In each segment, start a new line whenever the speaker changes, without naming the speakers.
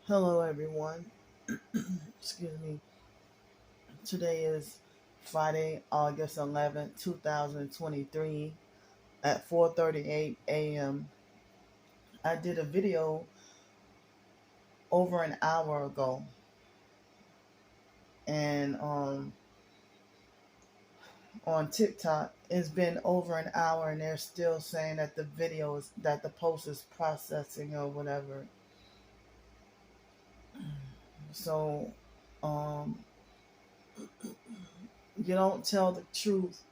Hello, everyone. Excuse me. Today is Friday, August 11th, 2023 at 4:38 a.m. I did a video over an hour ago, and on TikTok, it's been over an hour, and they're still saying that the post is processing or whatever. So, um, you don't tell the truth,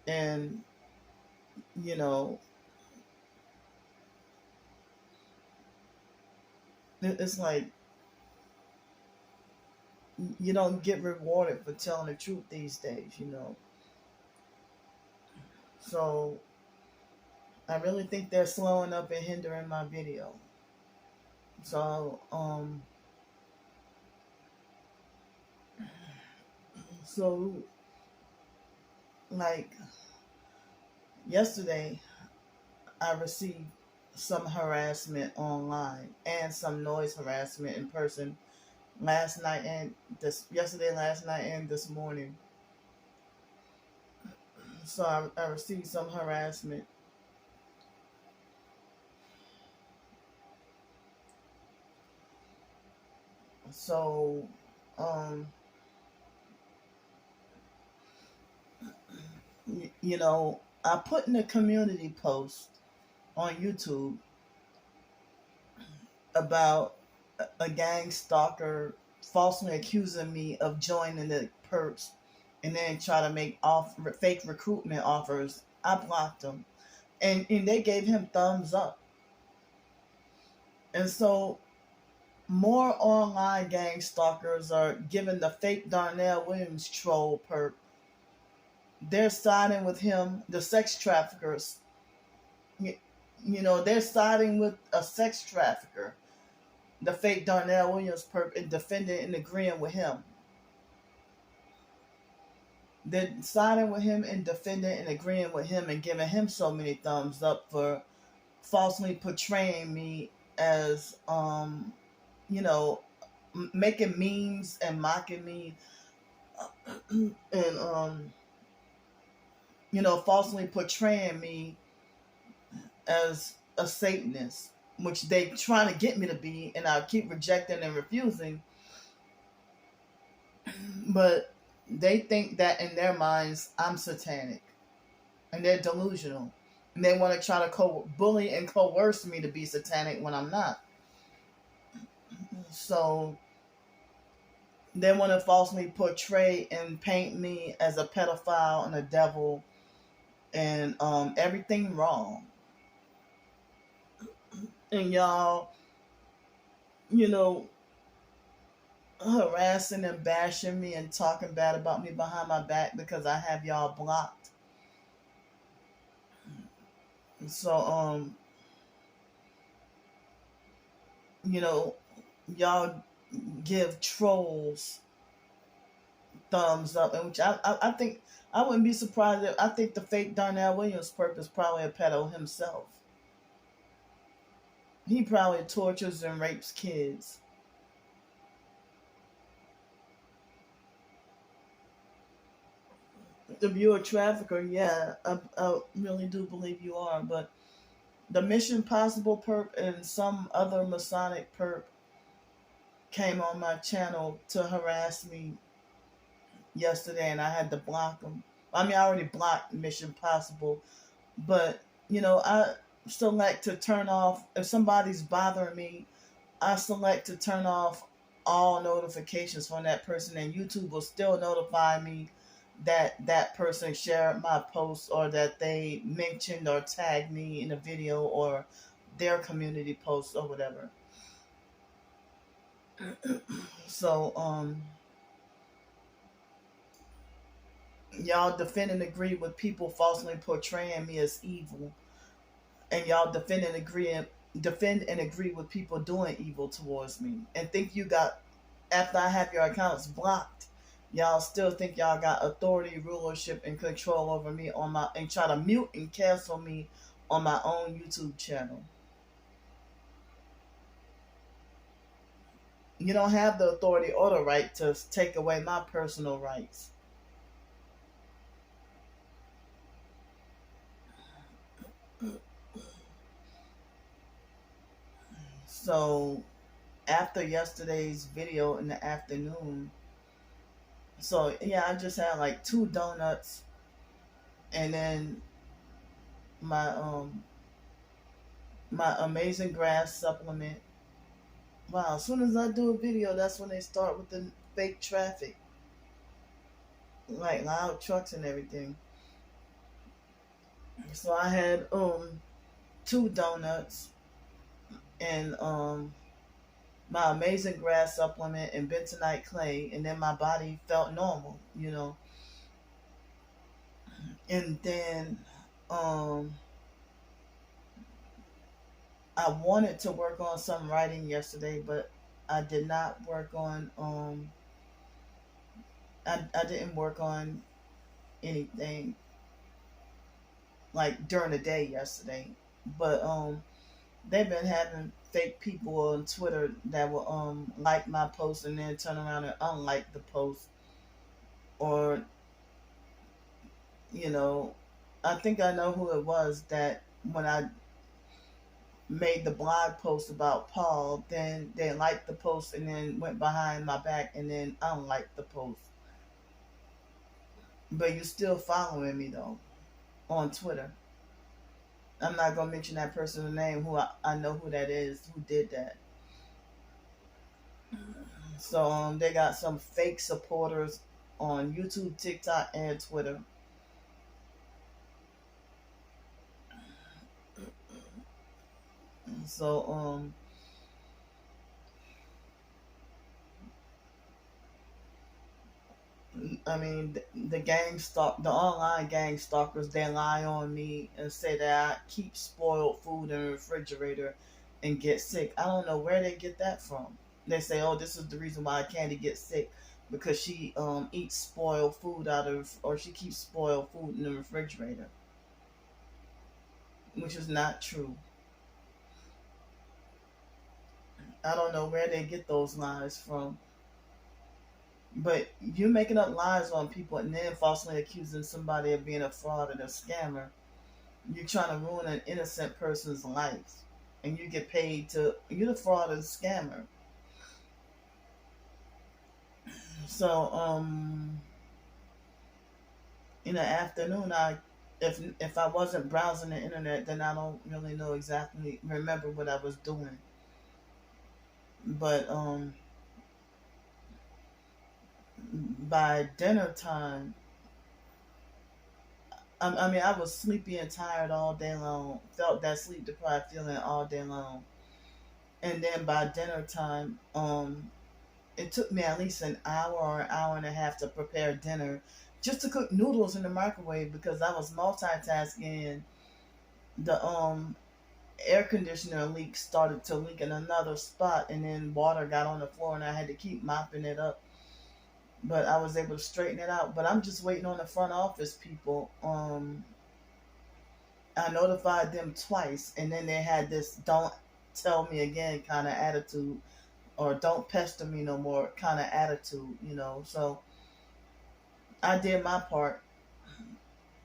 and you know it's like you don't get rewarded for telling the truth these days. So I really think they're slowing up and hindering my video. So like yesterday I received some harassment online and some noise harassment in person last night and this morning. So I received some harassment. So um I put in a community post on YouTube about a gang stalker falsely accusing me of joining the perps and then try to make fake recruitment offers. I blocked them, and they gave him thumbs up. And so more online gang stalkers are giving the fake Darnell Williams troll perp. They're siding with him, the sex traffickers. They're siding with a sex trafficker, the fake Darnell Williams perp, and defending and agreeing with him. They're siding with him and defending and agreeing with him and giving him so many thumbs up for falsely portraying me as, making memes and mocking me and, falsely portraying me as a Satanist, which they trying to get me to be, and I keep rejecting and refusing. But they think that in their minds I'm satanic, and they're delusional, and they want to try to bully and coerce me to be satanic when I'm not. So they want to falsely portray and paint me as a pedophile and a devil and everything wrong. And y'all, harassing and bashing me and talking bad about me behind my back because I have y'all blocked. So y'all give trolls thumbs up, and which I think I wouldn't be surprised if I think the fake Darnell Williams perp is probably a pedo himself. He probably tortures and rapes kids. If you're a trafficker, yeah, I really do believe you are. But the Mission Possible perp and some other Masonic perp came on my channel to harass me yesterday, and I had to block them. I mean, I already blocked Mission Possible, but I select to turn off if somebody's bothering me. I select to turn off all notifications from that person, and YouTube will still notify me that that person shared my post or that they mentioned or tagged me in a video or their community post or whatever. So y'all defend and agree with people falsely portraying me as evil, and y'all defend and agree with people doing evil towards me, and think you got, after I have your accounts blocked, y'all still think y'all got authority, rulership, and control over me and try to mute and cancel me on my own YouTube channel. You don't have the authority or the right to take away my personal rights. So after yesterday's video in the afternoon, so yeah, I just had like 2 donuts and then my my amazing grass supplement. Wow, as soon as I do a video, that's when they start with the fake traffic, like loud trucks and everything. So I had 2 donuts and my amazing grass supplement and bentonite clay, and then my body felt normal, And then um I wanted to work on some writing yesterday, but I did not work on I didn't work on anything like during the day yesterday. But they've been having fake people on Twitter that will like my post and then turn around and unlike the post, or you know I think I know who it was that when I made the blog post about Paul, then they liked the post and then went behind my back and then unliked the post. But you're still following me though on Twitter. I'm not gonna mention that person's name. I know who that is who did that. So they got some fake supporters on YouTube, TikTok, and Twitter. So I mean, the online gang stalkers, they lie on me and say that I keep spoiled food in the refrigerator and get sick. I don't know where they get that from. They say, "Oh, this is the reason why Candy gets sick because she eats spoiled food or she keeps spoiled food in the refrigerator," which is not true. I don't know where they get those lies from. But you're making up lies on people and then falsely accusing somebody of being a fraud and a scammer. You're trying to ruin an innocent person's life. And you get paid to, you're the fraud and scammer. So, in the afternoon, if I wasn't browsing the internet, then I don't really know exactly, remember what I was doing. But, by dinner time, I mean, I was sleepy and tired all day long. Felt that sleep deprived feeling all day long. And then by dinner time, it took me at least an hour or an hour and a half to prepare dinner, just to cook noodles in the microwave because I was multitasking. The air conditioner leak started to leak in another spot, and then water got on the floor, and I had to keep mopping it up. But I was able to straighten it out. But I'm just waiting on the front office people. I notified them twice, and then they had this "don't tell me again" kind of attitude, or "don't pester me no more" kind of attitude. So I did my part.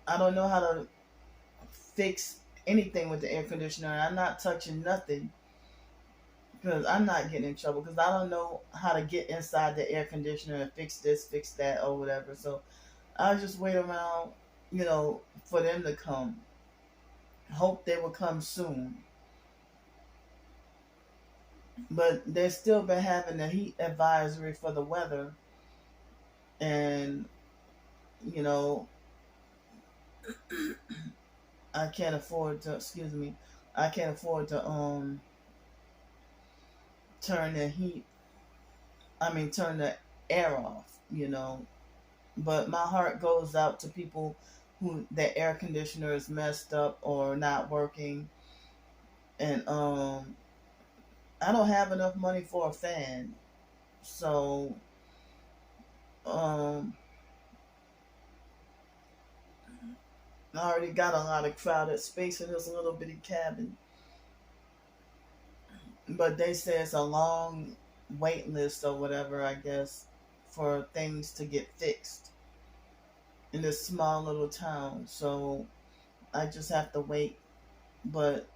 I don't know how to fix anything with the air conditioner. I'm not touching nothing because I'm not getting in trouble because I don't know how to get inside the air conditioner and fix this, fix that, or whatever. So I'll just wait around, for them to come. Hope they will come soon. But they've still been having the heat advisory for the weather. And, you know, I can't afford to, excuse me, I can't afford to turn the heat, turn the air off. But my heart goes out to people who the air conditioner is messed up or not working. And I don't have enough money for a fan. So um I already got a lot of crowded space in this little bitty cabin. But they say it's a long wait list or whatever, I guess, for things to get fixed in this small little town. So I just have to wait. But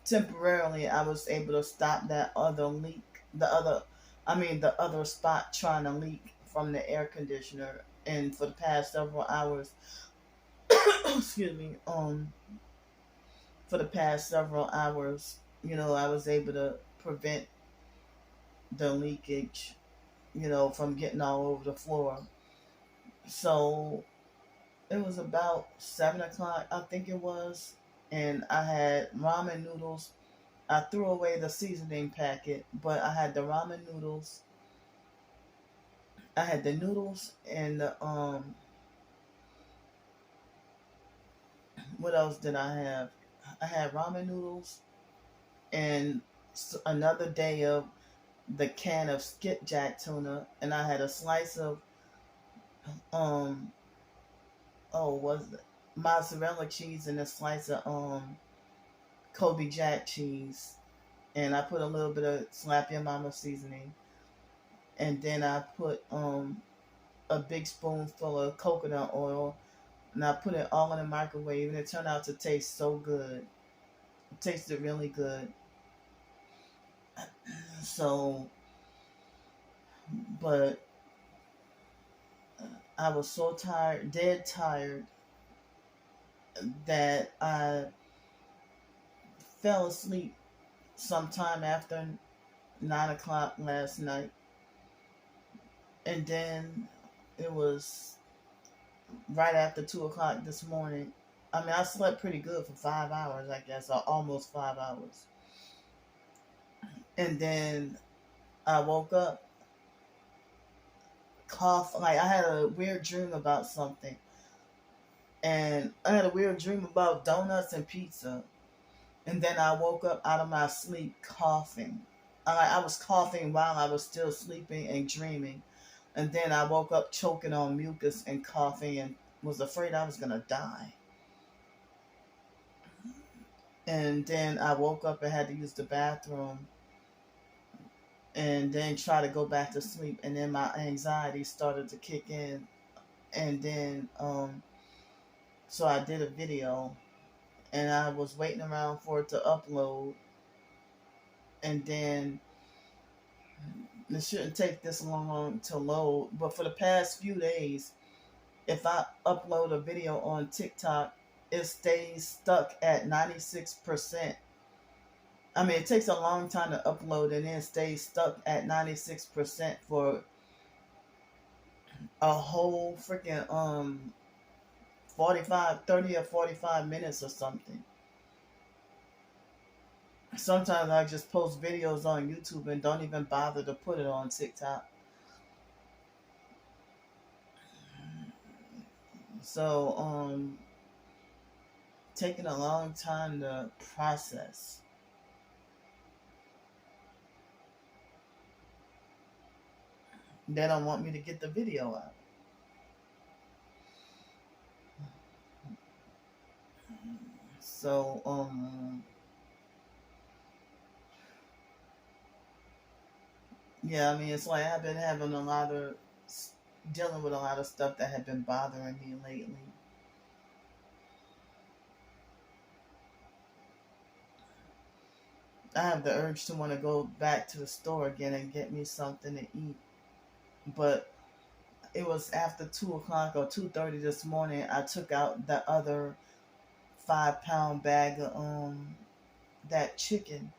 temporarily, I was able to stop that other leak, the other spot trying to leak from the air conditioner. And for the past several hours, excuse me, for the past several hours, I was able to prevent the leakage, from getting all over the floor. So it was about 7 o'clock, I think it was, and I had ramen noodles. I threw away the seasoning packet, but I had the ramen noodles. I had the noodles and what else did I have? I had ramen noodles and another day of the can of skipjack tuna, and I had a slice of um was it mozzarella cheese and a slice of Kobe Jack cheese, and I put a little bit of Slap Your Mama seasoning, and then I put a big spoonful of coconut oil, and I put it all in the microwave, and it turned out to taste so good. It tasted really good. So, but I was so tired, dead tired, that I fell asleep sometime after 9 o'clock last night. And then it was right after 2 o'clock this morning. I mean, I slept pretty good for 5 hours, I guess, or almost 5 hours. And then I woke up, cough. Like, I had a weird dream about something. And I had a weird dream about donuts and pizza. And then I woke up out of my sleep coughing. I was coughing while I was still sleeping and dreaming. And then I woke up choking on mucus and coughing and was afraid I was going to die. And then I woke up and had to use the bathroom and then try to go back to sleep. And then my anxiety started to kick in. And then, so I did a video and I was waiting around for it to upload. And then it shouldn't take this long to load. But for the past few days, if I upload a video on TikTok, it stays stuck at 96%. I mean, it takes a long time to upload and then it stays stuck at 96% for a whole freaking 30 or 45 minutes or something. Sometimes I just post videos on YouTube and don't even bother to put it on TikTok. So, taking a long time to process. They don't want me to get the video out. So, yeah, I mean, it's like I've been having dealing with a lot of stuff that had been bothering me lately. I have the urge to want to go back to the store again and get me something to eat. But it was after 2 o'clock or 2:30 this morning, I took out the other 5-pound bag of that chicken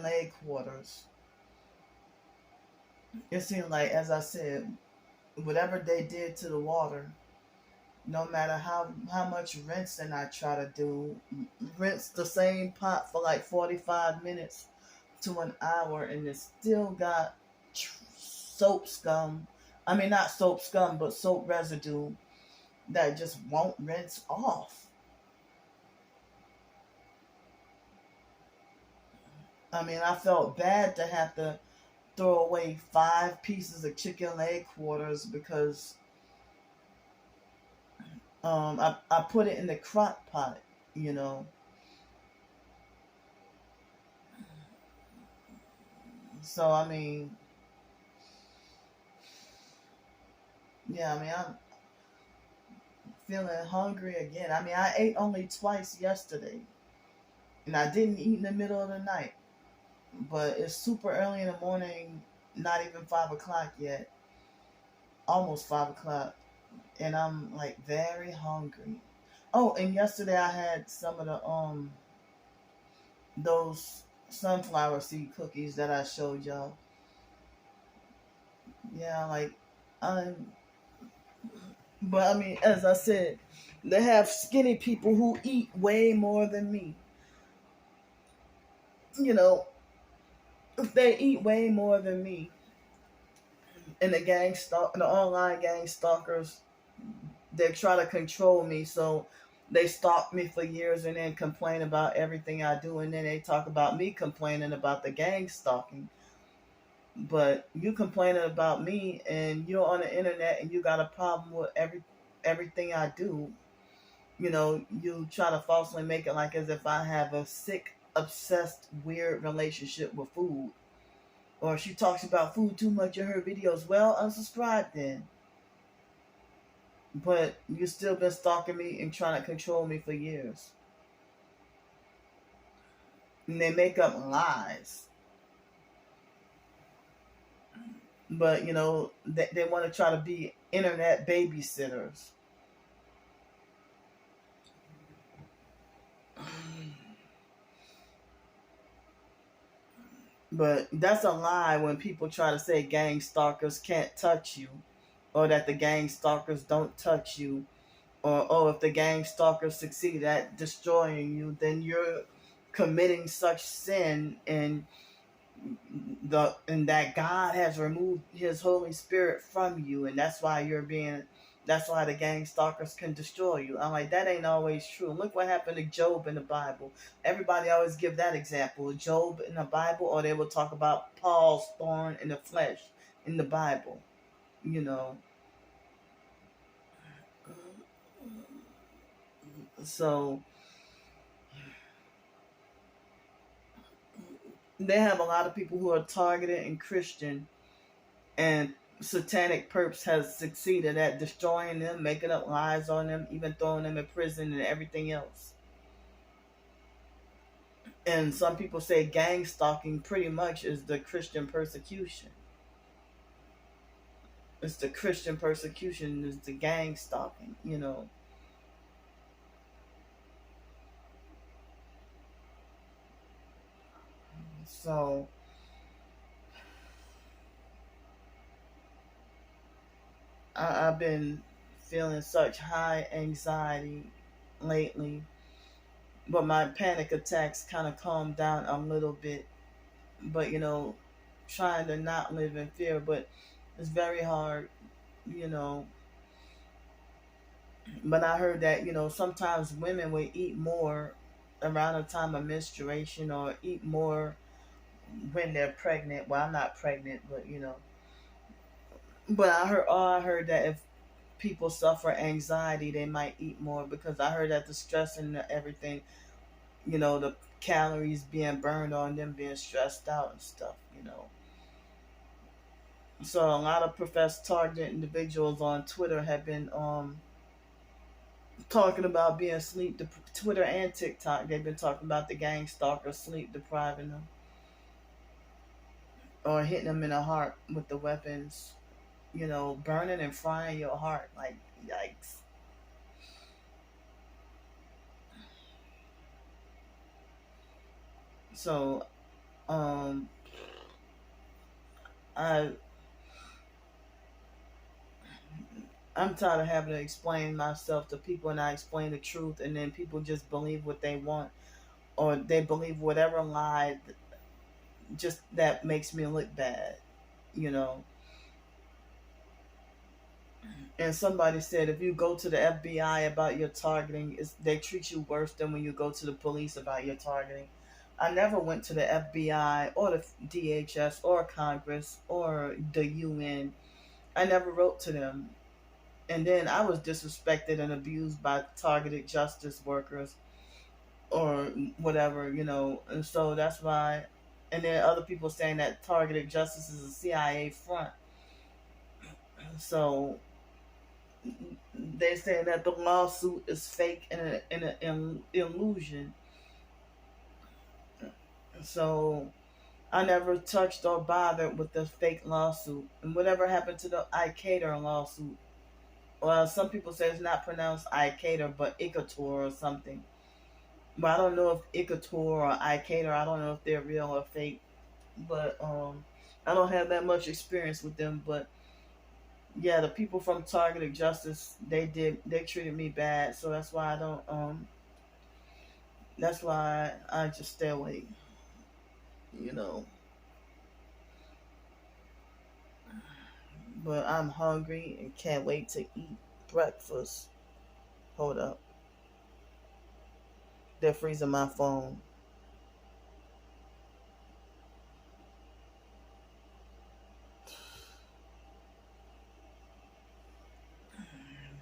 leg quarters. It seemed like, as I said, whatever they did to the water, no matter how much rinsing I try to do, rinse the same pot for like 45 minutes to an hour, and it still got soap scum. I mean, not soap scum, but soap residue that just won't rinse off. I mean, I felt bad to have to throw away 5 pieces of chicken leg quarters because I put it in the crock pot, So I mean, yeah, I mean, I'm feeling hungry again. I mean, I ate only twice yesterday, and I didn't eat in the middle of the night. But it's super early in the morning, not even 5 o'clock yet, almost 5 o'clock, and I'm like very hungry. Oh, and yesterday I had some of the those sunflower seed cookies that I showed y'all. Yeah, like I'm. But I mean, as I said, they have skinny people who eat way more than me. You know, they eat way more than me. And the online gang stalkers, they try to control me. So they stalk me for years and then complain about everything I do, and then they talk about me complaining about the gang stalking. But you complaining about me, and you're on the internet, and you got a problem with everything I do. You try to falsely make it like as if I have a sick, obsessed, weird relationship with food. Or she talks about food too much in her videos. Well, unsubscribe then. But you still been stalking me and trying to control me for years. And they make up lies. But, they want to try to be internet babysitters. But that's a lie when people try to say gang stalkers can't touch you, or that the gang stalkers don't touch you, or oh, if the gang stalkers succeed at destroying you, then you're committing such sin, and that God has removed His Holy Spirit from you, and that's why the gang stalkers can destroy you. I'm like, that ain't always true. Look what happened to Job in the Bible. Everybody always give that example, Job in the Bible, or they will talk about Paul's thorn in the flesh in the Bible. You know, so they have a lot of people who are targeted and Christian, and satanic perps has succeeded at destroying them, making up lies on them, even throwing them in prison and everything else. And some people say gang stalking pretty much is the Christian persecution. It's the Christian persecution is the gang stalking. So I've been feeling such high anxiety lately, but my panic attacks kind of calmed down a little bit. But trying to not live in fear, but it's very hard, you know. But I heard that sometimes women will eat more around the time of menstruation, or eat more when they're pregnant. Well, I'm not pregnant, but But I heard that if people suffer anxiety, they might eat more, because I heard that the stress and everything, the calories being burned on them being stressed out and stuff. So a lot of professed targeted individuals on Twitter have been talking about being Twitter and TikTok. They've been talking about the gang stalkers sleep depriving them, or hitting them in the heart with the weapons. Burning and frying your heart. Like, yikes. So, um, I I'm tired of having to explain myself to people, and I explain the truth, and then people just believe what they want, or they believe whatever lie just that makes me look bad, you know. And somebody said if you go to the FBI about your targeting, they treat you worse than when you go to the police about your targeting. I never went to the FBI or the DHS or Congress or the UN. I never wrote to them. And then I was disrespected and abused by targeted justice workers or whatever. And so that's why. and then other people saying that targeted justice is a CIA front. So they're saying that the lawsuit is fake and an illusion. So I never touched or bothered with the fake lawsuit. And whatever happened to the Icator lawsuit? Well, some people say it's not pronounced Icator, but Icator or something. But I don't know if Icator or Icator, I don't know if they're real or fake. But I don't have that much experience with them. But yeah, the people from Targeted Justice, they treated me bad. So that's why I don't that's why I just stay away. You know. But I'm hungry and can't wait to eat breakfast. Hold up. They're freezing my phone.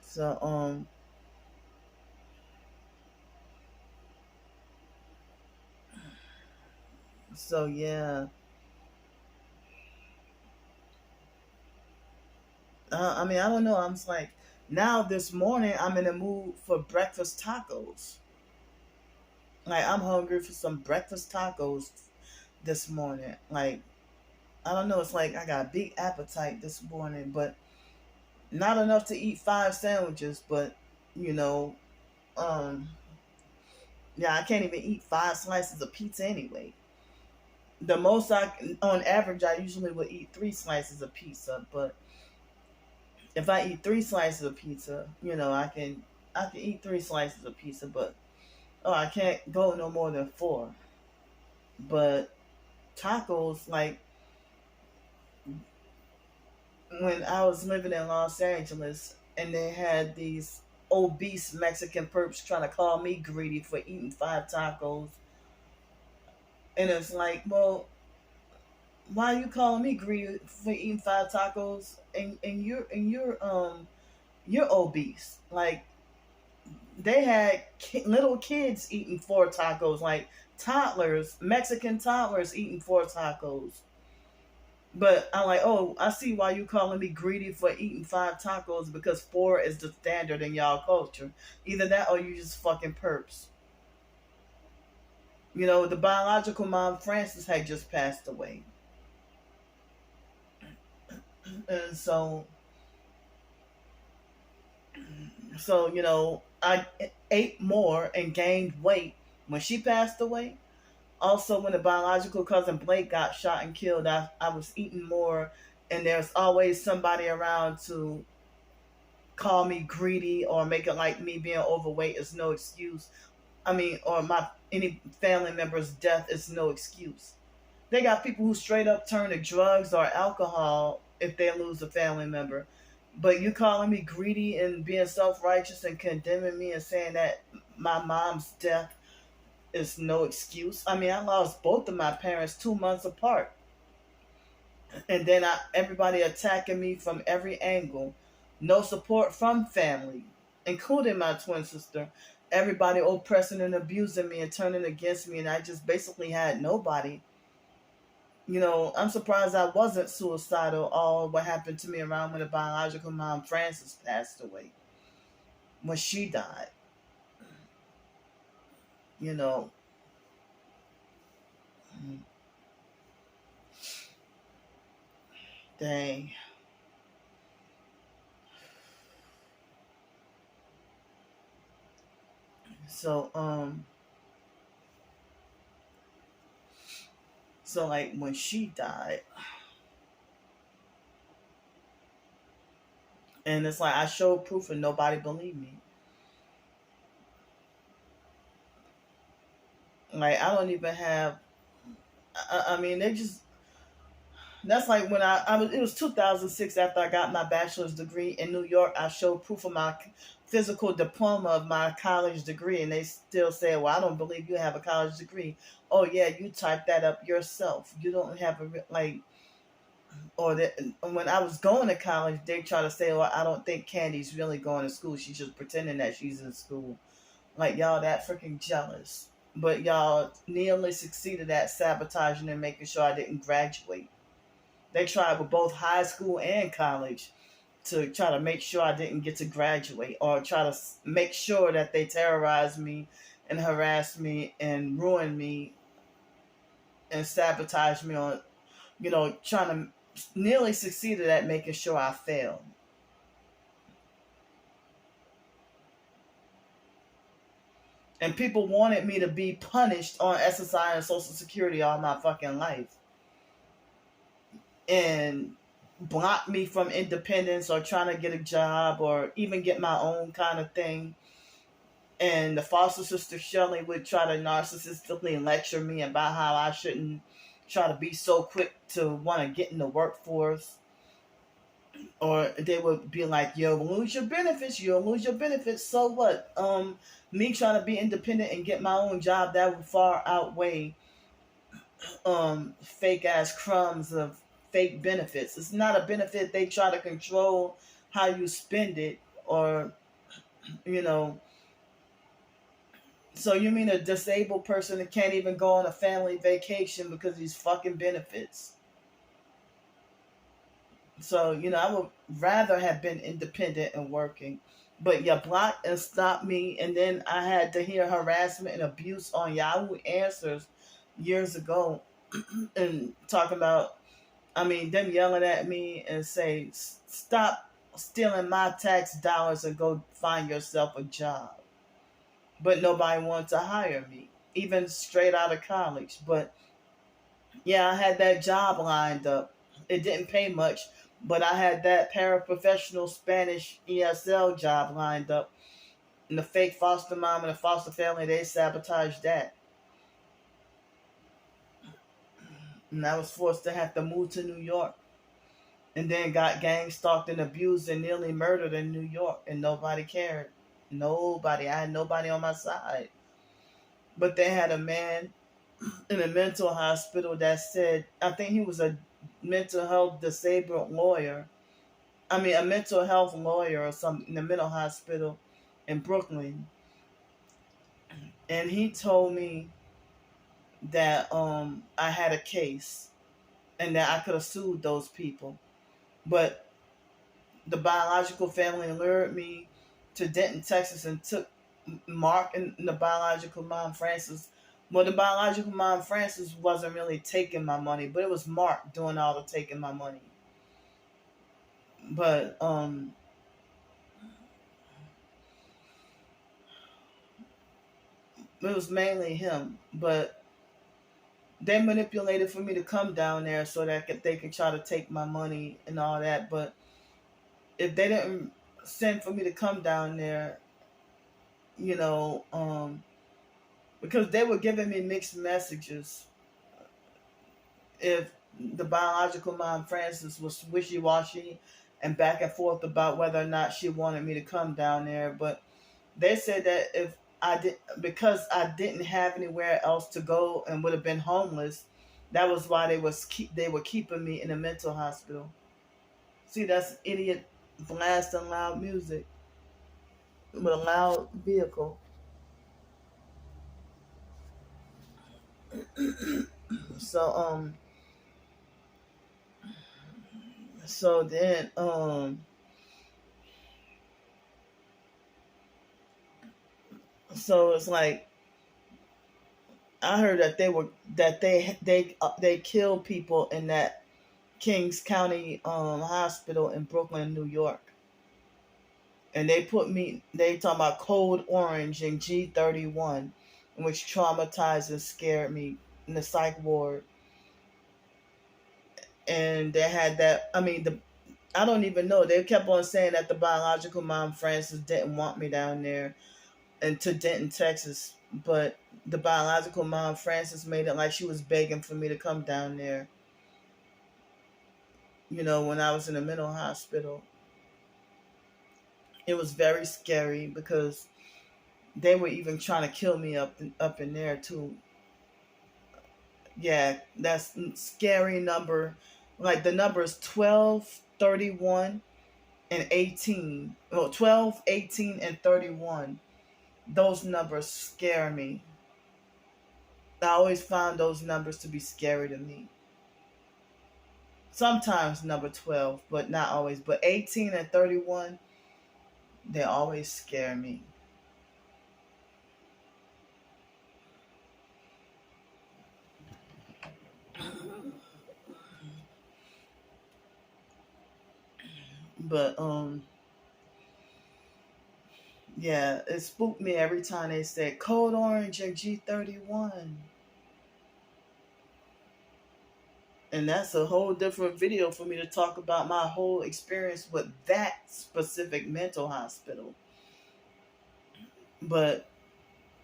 So so yeah. I mean, I don't know. I'm just like, now this morning I'm in the mood for breakfast tacos. Like I'm hungry for some breakfast tacos this morning. Like I don't know. It's like I got a big appetite this morning, but not enough to eat 5 sandwiches. But you know, um, yeah, I can't even eat 5 slices of pizza anyway. The most on average, I usually would eat 3 slices of pizza. But if I eat 3 slices of pizza, I can eat 3 slices of pizza. But oh, I can't go no more than 4. But tacos, like when I was living in Los Angeles, and they had these obese Mexican perps trying to call me greedy for eating 5 tacos, and it's like, well, why are you calling me greedy for eating 5 tacos? And you're obese. Like they had little kids eating 4 tacos, like toddlers, Mexican toddlers eating 4 tacos. But I'm like, oh, I see why you calling me greedy for eating 5 tacos, because 4 is the standard in y'all culture. Either that or you just fucking perps. The biological mom, Frances, had just passed away. And so I ate more and gained weight when she passed away. Also, when the biological cousin Blake got shot and killed, I was eating more, and there's always somebody around to call me greedy or make it like me being overweight is no excuse. I mean, or any family member's death is no excuse. They got people who straight up turn to drugs or alcohol if they lose a family member. But you calling me greedy and being self-righteous and condemning me and saying that my mom's death is no excuse. I mean, I lost both of my parents 2 months apart. And then everybody attacking me from every angle. No support from family, including my twin sister. Everybody oppressing and abusing me and turning against me, and I just basically had nobody. I'm surprised I wasn't suicidal all what happened to me around when the biological mom, Frances, passed away. When she died. You know. Dang. So like when she died, and it's like I showed proof and nobody believed me. Like I don't even have. I mean, they just. That's like when I was. It was 2006 after I got my bachelor's degree in New York. I showed proof of my physical diploma of my college degree, and they still say, "Well, I don't believe you have a college degree." Oh yeah, you typed that up yourself. You don't have like. Or that when I was going to college, they try to say, "Well, I don't think Candy's really going to school. She's just pretending that she's in school." Like y'all, that freaking jealous. but y'all nearly succeeded at sabotaging and making sure I didn't graduate. They tried with both high school and college to try to make sure I didn't get to graduate, or try to make sure that they terrorized me and harassed me and ruined me and sabotaged me on, trying to nearly succeeded at making sure I failed. And people wanted me to be punished on SSI and Social Security all my fucking life. And block me from independence or trying to get a job or even get my own kind of thing. And the foster sister Shelley would try to narcissistically lecture me about how I shouldn't try to be so quick to want to get in the workforce. Or they would be like, you'll lose your benefits, so what? Me trying to be independent and get my own job, that would far outweigh fake ass crumbs of fake benefits. It's not a benefit. They try to control how you spend it, or you know so you mean a disabled person that can't even go on a family vacation because of these fucking benefits? So, I would rather have been independent and working. But you blocked and stopped me, and then I had to hear harassment and abuse on Yahoo Answers years ago, and talking about, them yelling at me and say, stop stealing my tax dollars and go find yourself a job. But nobody wanted to hire me, even straight out of college. But yeah, I had that job lined up. It didn't pay much, but I had that paraprofessional Spanish ESL job lined up. And the fake foster mom and the foster family, they sabotaged that. And I was forced to have to move to New York. And then got gang stalked and abused and nearly murdered in New York. And nobody cared. Nobody. I had nobody on my side. But they had a man in a mental hospital that said, I think he was a mental health disabled lawyer. A mental health lawyer or something in the mental hospital in Brooklyn. And he told me that I had a case and that I could have sued those people. But the biological family lured me to Denton, Texas, and took Mark and the biological mom, Francis. Well, the biological mom, Francis, wasn't really taking my money, but it was Mark doing all the taking my money. But it was mainly him. But they manipulated for me to come down there so that they could try to take my money and all that. But if they didn't send for me to come down there, because they were giving me mixed messages. If the biological mom, Frances, was wishy-washy and back and forth about whether or not she wanted me to come down there. But they said that if I did, because I didn't have anywhere else to go and would have been homeless, that was why they were keeping me in a mental hospital. See, that's idiot blasting loud music with a loud vehicle. So so then so it's like I heard that they killed people in that Kings County hospital in Brooklyn, New York. And they talking about Code Orange and G31, which traumatized and scared me in the psych ward. And they had that, I don't even know. They kept on saying that the biological mom, Frances, didn't want me down there and to Denton, Texas. But the biological mom, Frances, made it like she was begging for me to come down there, when I was in a mental hospital. It was very scary because they were even trying to kill me up in there too. Yeah, that's scary number. Like the numbers 12, 31, and 18. Well, 12, 18, and 31. Those numbers scare me. I always found those numbers to be scary to me. Sometimes number 12, but not always. But 18 and 31, they always scare me. But yeah, it spooked me every time they said Code Orange and G31. And that's a whole different video for me to talk about my whole experience with that specific mental hospital. But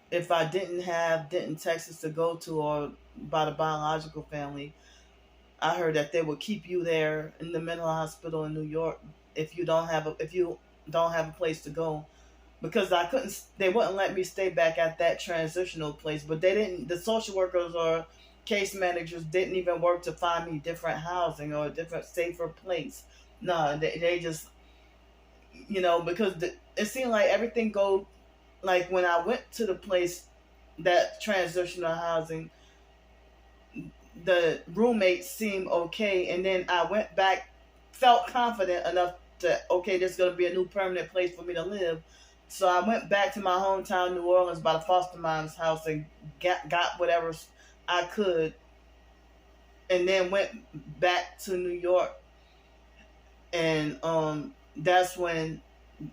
if I didn't have Denton, Texas to go to, or by the biological family, I heard that they would keep you there in the mental hospital in New York if you don't have a place to go, because they wouldn't let me stay back at that transitional place. But the social workers or case managers didn't even work to find me different housing or a different safer place. No, they just, because it seemed like everything go, like when I went to the place, that transitional housing, the roommates seemed okay, and then I went back, felt confident enough to, okay, this is going to be a new permanent place for me to live. So I went back to my hometown, New Orleans, by the foster mom's house, and got whatever I could, and then went back to New York. And that's when,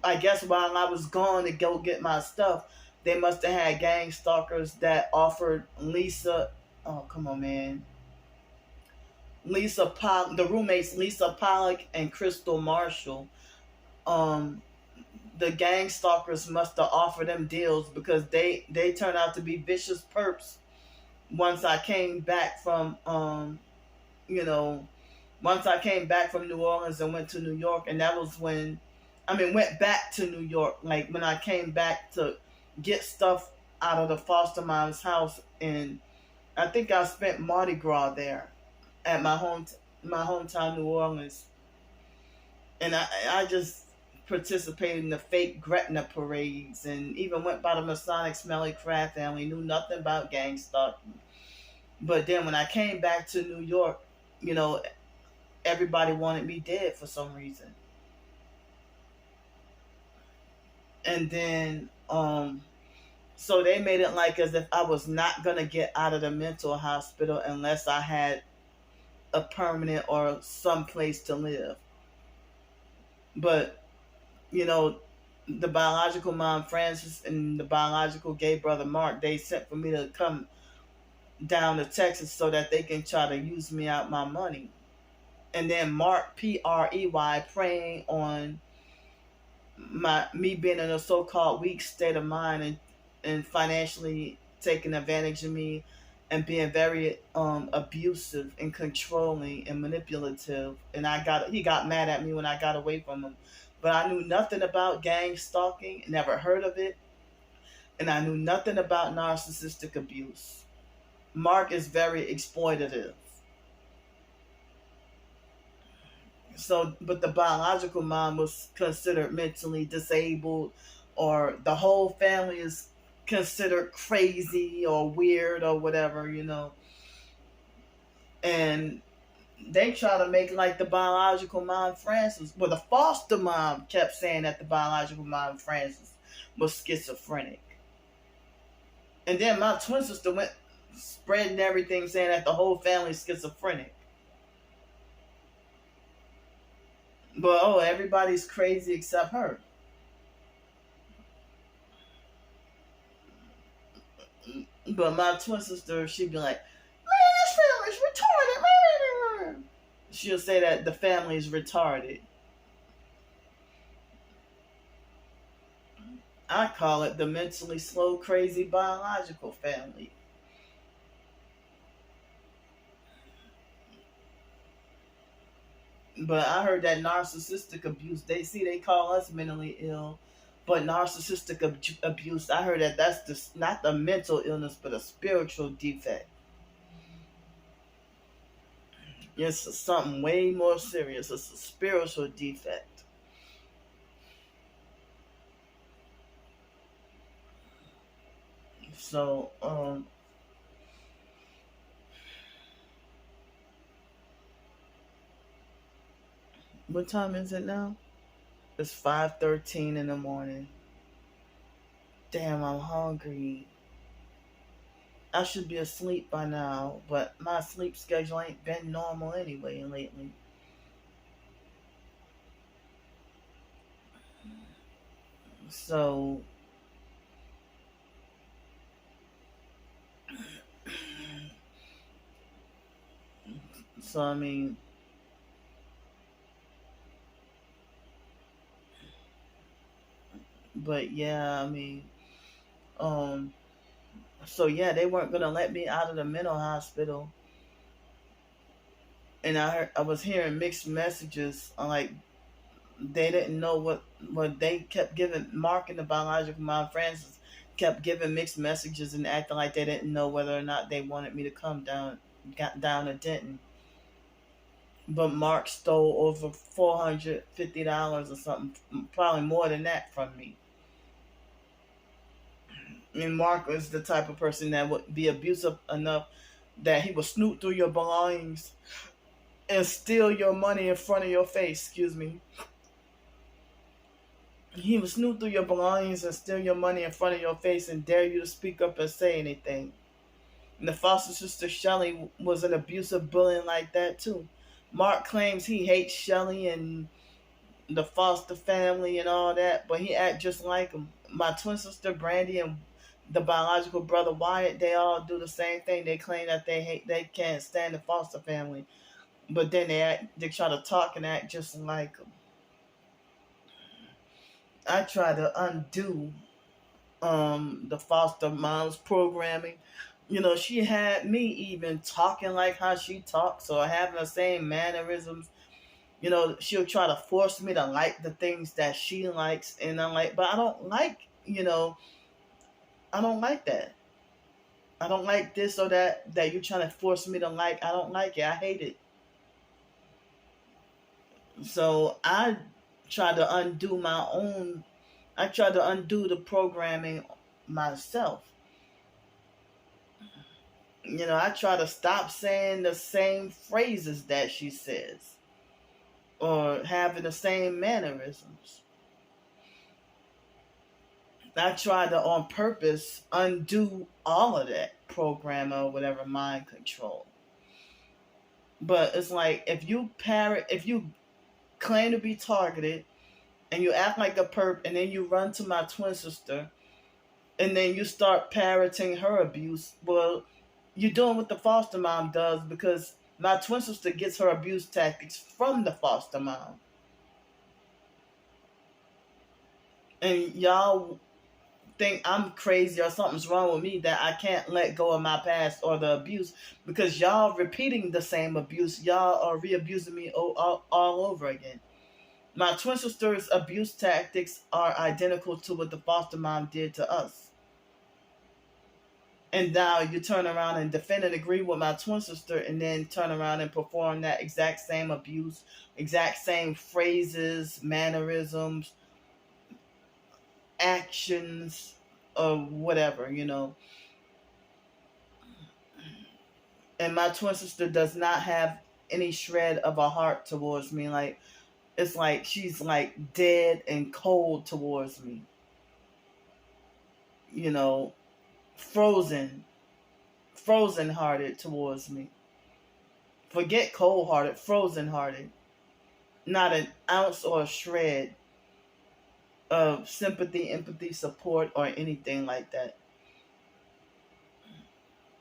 I guess while I was gone to go get my stuff, they must have had gang stalkers that offered Lisa, oh come on man, Lisa Pollock, the roommates Lisa Pollock and Crystal Marshall. Um, the gang stalkers must have offered them deals, because they turned out to be vicious perps. Once I came back from you know, once I came back from New Orleans and went to New York, and that was when, went back to New York, like when I came back to get stuff out of the foster mom's house, and I think I spent Mardi Gras there at my hometown, New Orleans, and I just participated in the fake Gretna parades, and even went by the Masonic Smelly Crab family. Knew nothing about gang stalking, but then when I came back to New York, you know, everybody wanted me dead for some reason, and then so they made it like as if I was not gonna get out of the mental hospital unless I had a permanent or some place to live. But you know, the biological mom Frances and the biological gay brother Mark, they sent for me to come down to Texas so that they can try to use me out my money. And then Mark, Prey, preying on me being in a so-called weak state of mind, and financially taking advantage of me, and being very abusive and controlling and manipulative. And he got mad at me when I got away from him. But I knew nothing about gang stalking, never heard of it, and I knew nothing about narcissistic abuse. Mark is very exploitative. So, but the biological mom was considered mentally disabled, or the whole family is considered crazy or weird or whatever, And they try to make like the biological mom Frances, well, the foster mom kept saying that the biological mom Frances was schizophrenic. And then my twin sister went spreading everything saying that the whole family's schizophrenic. But everybody's crazy except her. But my twin sister, she'd be like, "Man, this family's retarded, man." She'll say that the family's retarded. I call it the mentally slow, crazy biological family. But I heard that narcissistic abuse, they call us mentally ill, but narcissistic abuse, I heard that that's not the mental illness, but a spiritual defect. It's something way more serious. It's a spiritual defect. So, What time is it now? It's 5:13 in the morning. Damn, I'm hungry. I should be asleep by now, but my sleep schedule ain't been normal anyway lately. So, so I mean, but yeah, I mean, um, so yeah, they weren't gonna let me out of the mental hospital, and I was hearing mixed messages. Like they didn't know what they kept giving. Mark and the biological mom Francis kept giving mixed messages and acting like they didn't know whether or not they wanted me to come down, got down or didn't. But Mark stole over $450 or something, probably more than that from me. And Mark was the type of person that would be abusive enough that he would snoop through your belongings and steal your money in front of your face. Excuse me. He would snoop through your belongings and steal your money in front of your face and dare you to speak up and say anything. And the foster sister Shelly was an abusive bully like that too. Mark claims he hates Shelly and the foster family and all that, but he act just like him. My twin sister Brandy and the biological brother Wyatt, they all do the same thing. They claim that they can't stand the foster family, but then they try to talk and act just like them. I try to undo the foster moms programming. You know, she had me even talking like how she talks or having the same mannerisms. You know, she'll try to force me to like the things that she likes, and I'm like, but I don't like, I don't like that. I don't like this or that you're trying to force me to like. I don't like it. I hate it. So I try to undo my own. I try to undo the programming myself. You know, I try to stop saying the same phrases that she says or having the same mannerisms. I try to, on purpose, undo all of that program or whatever mind control. But it's like if you claim to be targeted and you act like a perp and then you run to my twin sister and then you start parroting her abuse, well, you're doing what the foster mom does because my twin sister gets her abuse tactics from the foster mom. And y'all think I'm crazy or something's wrong with me that I can't let go of my past or the abuse because y'all repeating the same abuse. Y'all are re-abusing me all over again. My twin sister's abuse tactics are identical to what the foster mom did to us. And now you turn around and defend and agree with my twin sister and then turn around and perform that exact same abuse, exact same phrases, mannerisms, actions, or whatever, And my twin sister does not have any shred of a heart towards me. Like, it's like she's like dead and cold towards me. You know, frozen, frozen hearted towards me. Forget cold hearted, frozen hearted. Not an ounce or a shred of sympathy, empathy, support, or anything like that.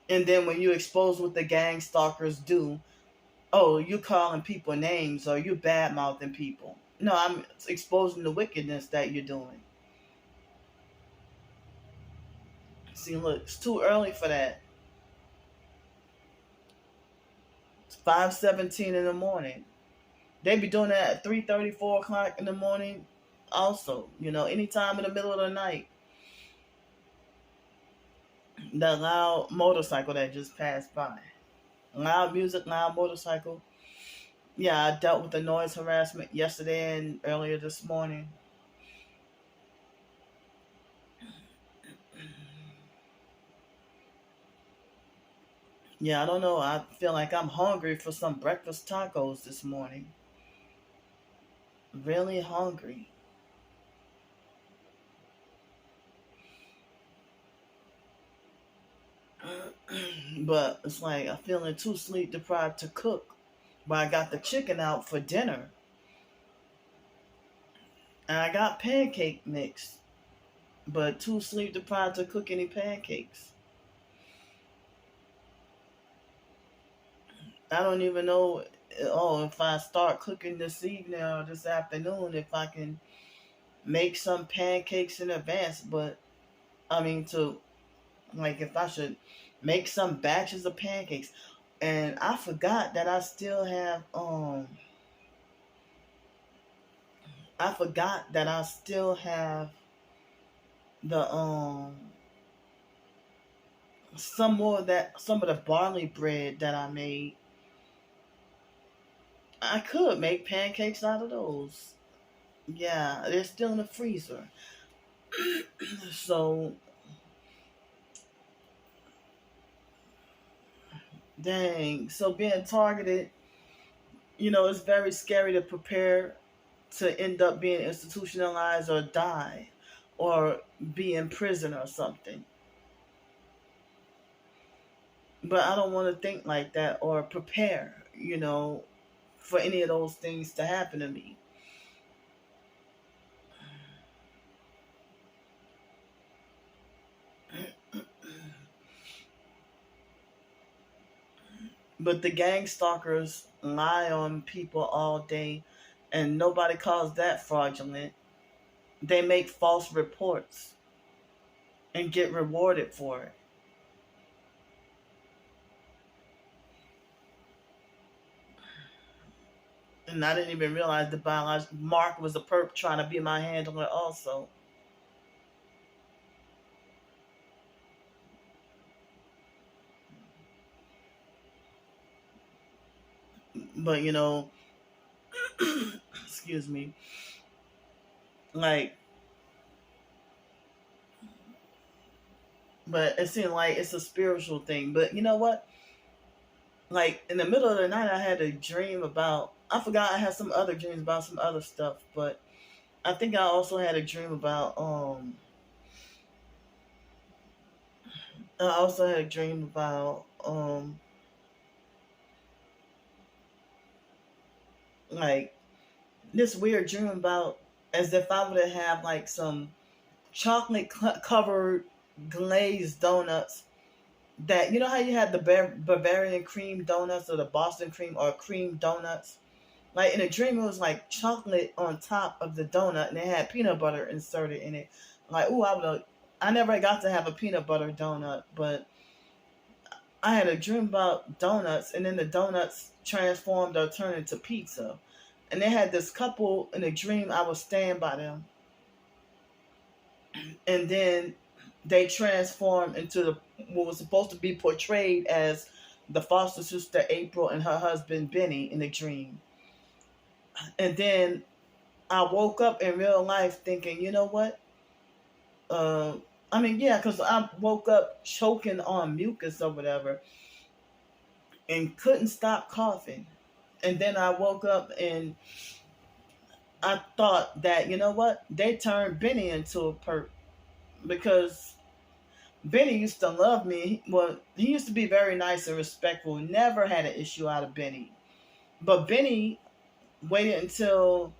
And then when you expose what the gang stalkers do, oh, you calling people names or you bad mouthing people. No, I'm exposing the wickedness that you're doing. See, look, it's too early for that. It's 5:17 in the morning. They be doing that at 3:30, 4 o'clock in the morning. Also, anytime in the middle of the night. That loud motorcycle that just passed by. Loud music, loud motorcycle. Yeah, I dealt with the noise harassment yesterday and earlier this morning. Yeah, I don't know. I feel like I'm hungry for some breakfast tacos this morning. really hungry. But it's like I'm feeling too sleep deprived to cook. But I got the chicken out for dinner. And I got pancake mix. But too sleep deprived to cook any pancakes. I don't even know, if I start cooking this evening or this afternoon, if I can make some pancakes in advance. But I mean, to like, if I should make some batches of pancakes. And I forgot that I forgot that I still have the some of the barley bread that I made. I could make pancakes out of those. Yeah, they're still in the freezer. So, dang. So being targeted, it's very scary to prepare to end up being institutionalized or die or be in prison or something. But I don't want to think like that or prepare, for any of those things to happen to me. But the gang stalkers lie on people all day, and nobody calls that fraudulent. They make false reports and get rewarded for it. And I didn't even realize the biological Mark was a perp trying to be my handler also. But excuse me, like, but it seemed like it's a spiritual thing. But you know what? Like in the middle of the night, I had a dream about. I forgot I had some other dreams about some other stuff, but I think I also had a dream about. I also had a dream about like this weird dream about as if I would have like some chocolate covered glazed donuts that how you had the Bavarian cream donuts or the Boston cream or cream donuts. Like in a dream, it was like chocolate on top of the donut, and it had peanut butter inserted in it. Like, ooh, I never got to have a peanut butter donut, but I had a dream about donuts, and then the donuts transformed or turned into pizza. And they had this couple in a dream. I was staying by them, and then they transformed into what was supposed to be portrayed as the foster sister April and her husband Benny in the dream. And then I woke up in real life thinking, you know what? I mean, yeah, because I woke up choking on mucus or whatever and couldn't stop coughing. And then I woke up and I thought that, you know what? They turned Benny into a perp because Benny used to love me. Well, he used to be very nice and respectful. Never had an issue out of Benny. But Benny waited until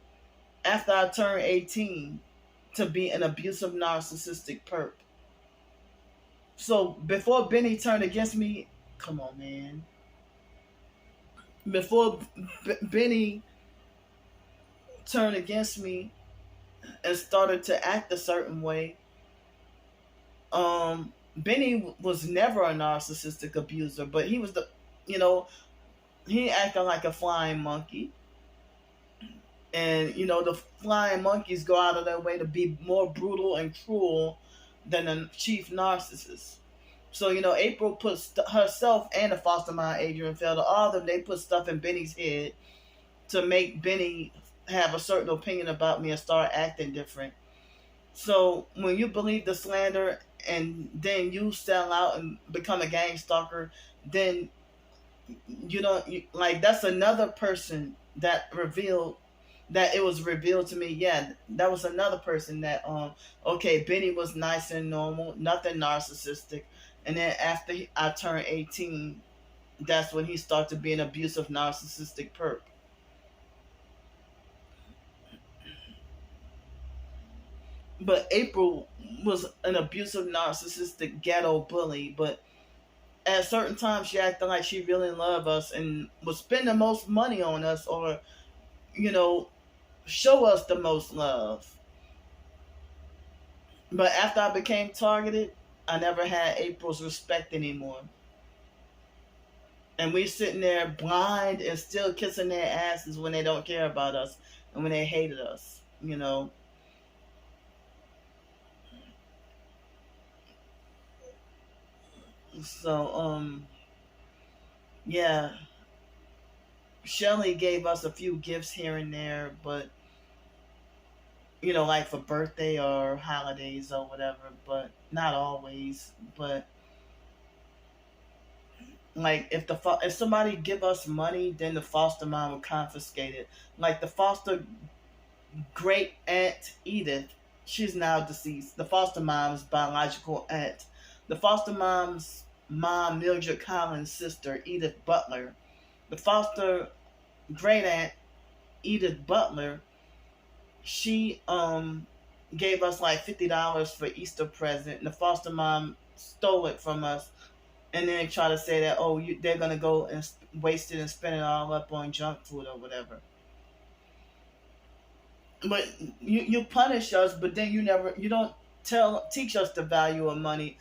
after I turned 18 to be an abusive, narcissistic perp. So before Benny turned against me, come on, man. Before Benny turned against me and started to act a certain way, Benny was never a narcissistic abuser, but he was you know, he acted like a flying monkey. And, the flying monkeys go out of their way to be more brutal and cruel than a chief narcissist. So, April puts herself and the foster mom, Adrian Felder, all of them, they put stuff in Benny's head to make Benny have a certain opinion about me and start acting different. So, when you believe the slander and then you sell out and become a gang stalker, then that's another person that revealed that it was revealed to me, yeah, that was another person that okay, Benny was nice and normal, nothing narcissistic. And then after I turned 18, that's when he started being abusive narcissistic perp. But April was an abusive narcissistic ghetto bully, but at certain times she acted like she really loved us and would spend the most money on us, or you know, show us the most love. But after I became targeted, I never had April's respect anymore. And we sitting there blind and still kissing their asses when they don't care about us and when they hated us, you know. So yeah, Shelly gave us a few gifts here and there, but like for birthday or holidays or whatever, but not always. But like if somebody give us money, then the foster mom would confiscate it. Like the foster great aunt Edith, she's now deceased. The foster mom's biological aunt. The foster mom's mom, Mildred Collins' sister, Edith Butler. The foster great aunt, Edith Butler, she gave us like $50 for Easter present, and the foster mom stole it from us, and then try to say that they're gonna go and waste it and spend it all up on junk food or whatever. But you punish us, but then you don't teach us the value of money.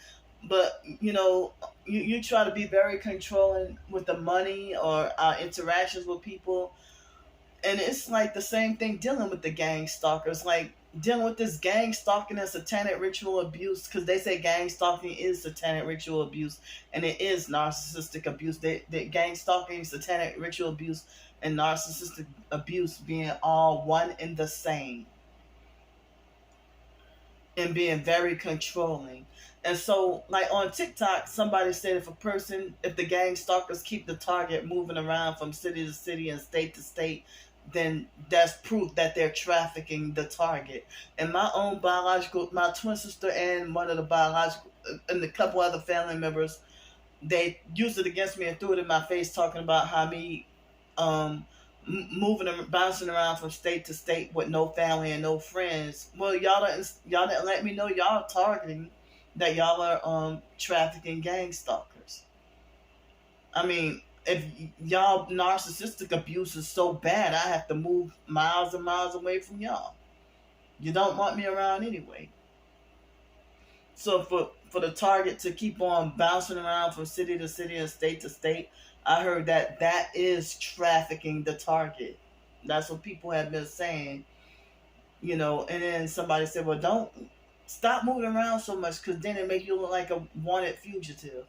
But you try to be very controlling with the money or our interactions with people. And it's like the same thing dealing with the gang stalkers, like dealing with this gang stalking and satanic ritual abuse, because they say gang stalking is satanic ritual abuse, and it is narcissistic abuse. They gang stalking, satanic ritual abuse, and narcissistic abuse being all one and the same, and being very controlling. And so, like on TikTok, somebody said if the gang stalkers keep the target moving around from city to city and state to state, then that's proof that they're trafficking the target. And my twin sister and one of the biological, and a couple other family members, they used it against me and threw it in my face, talking about how me um, moving and bouncing around from state to state with no family and no friends. Well, y'all didn't let me know y'all targeting, that y'all are trafficking gang stalkers. I mean, if y'all narcissistic abuse is so bad, I have to move miles and miles away from y'all. You don't want me around anyway. So for the target to keep on bouncing around from city to city and state to state, I heard that is trafficking the target. That's what people have been saying, And then somebody said, "Well, don't stop moving around so much, because then it make you look like a wanted fugitive."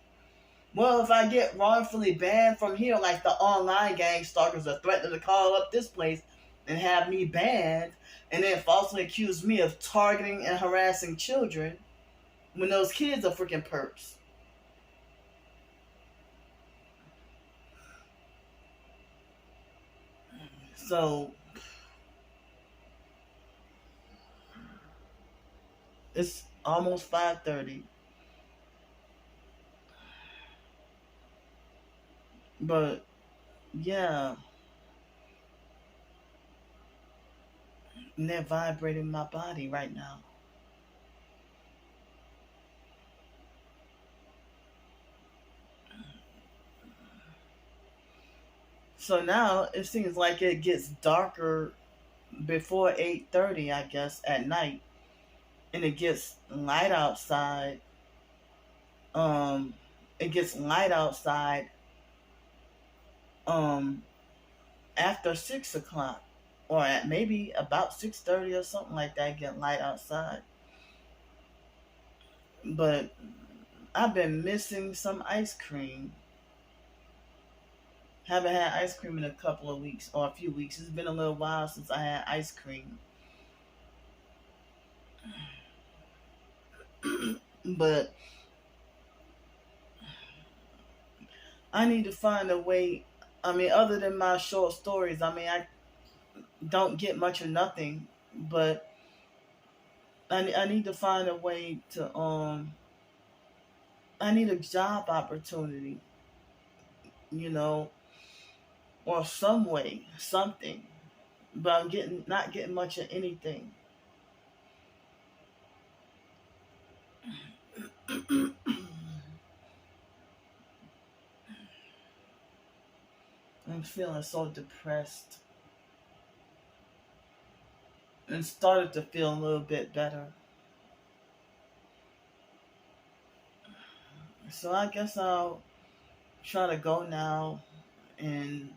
Well, if I get wrongfully banned from here, like the online gang stalkers are threatening to call up this place and have me banned, and then falsely accuse me of targeting and harassing children, when those kids are freaking perps. So it's almost 5:30. But yeah, and they're vibrating my body right now. So now it seems like it gets darker before 8:30, I guess, at night, and it gets light outside. Um, it gets light outside um after 6 o'clock, or at maybe about 6:30 or something like that. Get light outside, but I've been missing some ice cream. Haven't had ice cream in a couple of weeks or a few weeks. It's been a little while since I had ice cream. But I need to find a way. I mean, other than my short stories, I mean, don't get much or nothing, but I need to find a way to I need a job opportunity, you know, or some way, something. But I'm not getting much of anything. I'm feeling so depressed and started to feel a little bit better. So I guess I'll try to go now, and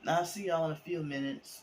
I'll see y'all in a few minutes.